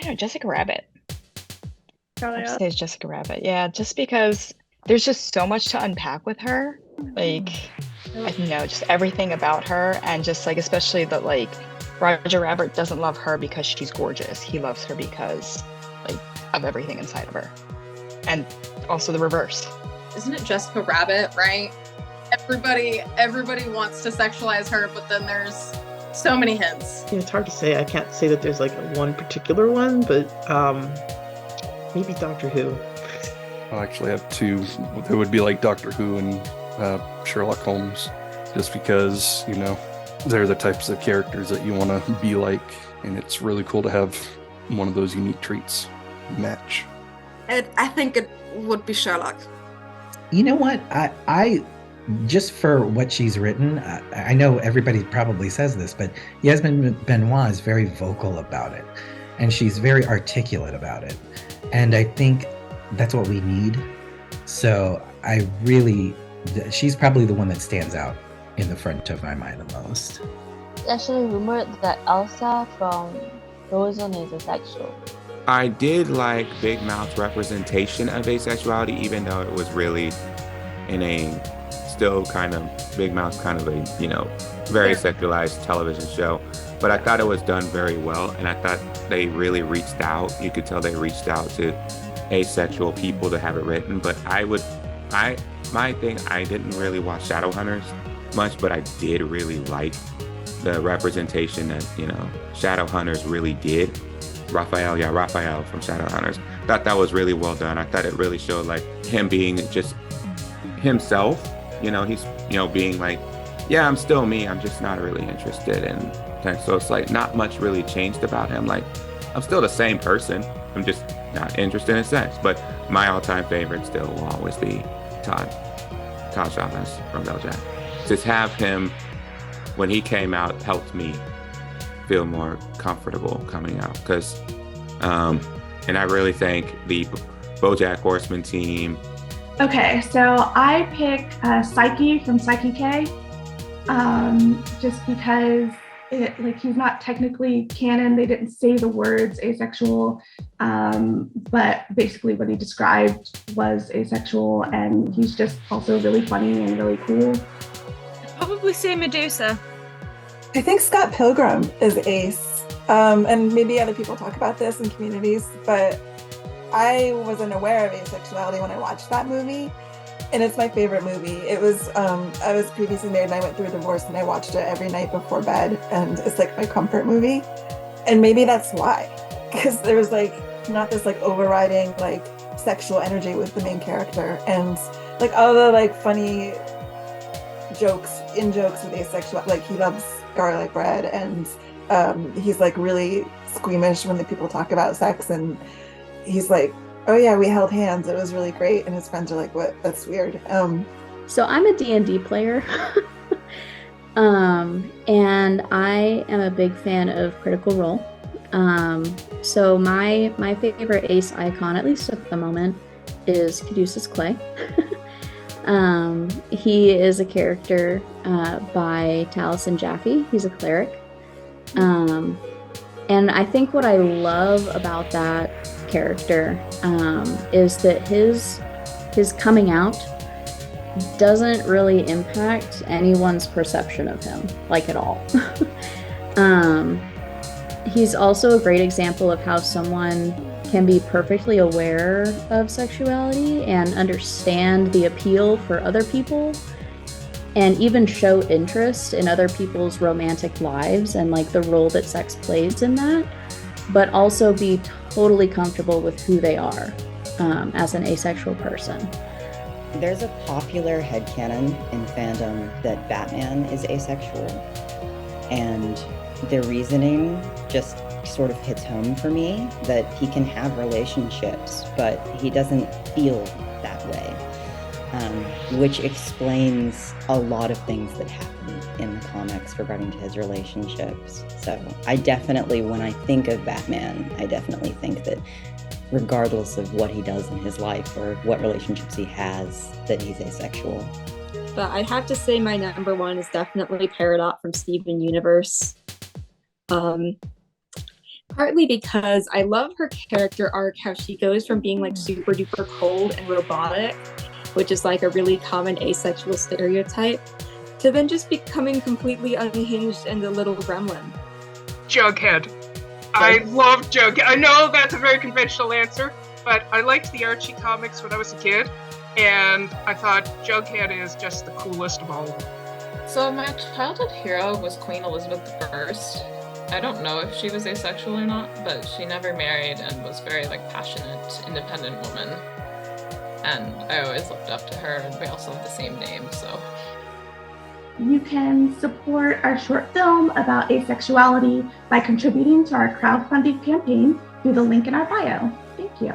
know, Jessica Rabbit. Oh, I have to yeah. say it's Jessica Rabbit. Yeah, just because there's just so much to unpack with her. Like, I don't know, just everything about her, and just like especially that like Roger Rabbit doesn't love her because she's gorgeous. He loves her because like of everything inside of her. And also the reverse. Isn't it Jessica Rabbit, right? Everybody wants to sexualize her, but then there's so many hints. Yeah, it's hard to say. I can't say that there's like one particular one, but maybe Doctor Who. I actually have two. It would be like Doctor Who and Sherlock Holmes, just because, they're the types of characters that you want to be like, and it's really cool to have one of those unique traits match. I think it would be Sherlock. You know what? I just for what she's written, I know everybody probably says this, but Yasmine Benoit is very vocal about it, and she's very articulate about it. And I think that's what we need. So she's probably the one that stands out in the front of my mind the most. It's actually rumored that Elsa from Frozen is asexual. I did like Big Mouth's representation of asexuality, even though it was really in a still kind of Big Mouth, kind of a, very sexualized television show. But I thought it was done very well, and I thought they really reached out. You could tell they reached out to asexual people to have it written. But I didn't really watch Shadowhunters much, but I did really like the representation that, Shadowhunters really did. Raphael from Shadowhunters. Thought that was really well done. I thought it really showed like him being just himself. He's, being like, yeah, I'm still me. I'm just not really interested in. And so it's like not much really changed about him. Like, I'm still the same person. I'm just not interested in sex. But my all-time favorite still will always be Todd Chavez from BoJack. Just have him, when he came out, helped me feel more comfortable coming out. Because, and I really thank the BoJack Horseman team. Okay, so I pick Psyche from Psyche K, just because he's not technically canon. They didn't say the words asexual, but basically what he described was asexual, and he's just also really funny and really cool. I'd probably say Medusa. I think Scott Pilgrim is ace, and maybe other people talk about this in communities, but I wasn't aware of asexuality when I watched that movie, and it's my favorite movie. It was, I was previously married and I went through a divorce, and I watched it every night before bed, and it's like my comfort movie. And maybe that's why, because there was like not this like overriding like sexual energy with the main character, and like all the like funny jokes with asexual, like he loves garlic bread, and he's like really squeamish when the people talk about sex, and he's like, oh yeah, we held hands, it was really great, and his friends are like, what, that's weird. So I'm a D&D player. And I am a big fan of Critical Role. So my favorite ace icon, at least at the moment, is Caduceus Clay. He is a character by Taliesin Jaffe. He's a cleric. And I think what I love about that character is that his coming out doesn't really impact anyone's perception of him, like at all. He's also a great example of how someone can be perfectly aware of sexuality and understand the appeal for other people, and even show interest in other people's romantic lives and like the role that sex plays in that, but also be totally comfortable with who they are as an asexual person. There's a popular headcanon in fandom that Batman is asexual, and the reasoning just sort of hits home for me, that he can have relationships, but he doesn't feel that way, which explains a lot of things that happen in the comics regarding to his relationships. So I definitely, when I think of Batman, I definitely think that regardless of what he does in his life or what relationships he has, that he's asexual. But I'd have to say my number one is definitely Peridot from Steven Universe. Partly because I love her character arc, how she goes from being like super duper cold and robotic, which is like a really common asexual stereotype, to then just becoming completely unhinged and a little gremlin. Jughead. I love Jughead. I know that's a very conventional answer, but I liked the Archie comics when I was a kid, and I thought Jughead is just the coolest of all of them. So my childhood hero was Queen Elizabeth I. I don't know if she was asexual or not, but she never married and was very like passionate, independent woman. And I always looked up to her, and we also have the same name, so. You can support our short film about asexuality by contributing to our crowdfunding campaign through the link in our bio. Thank you.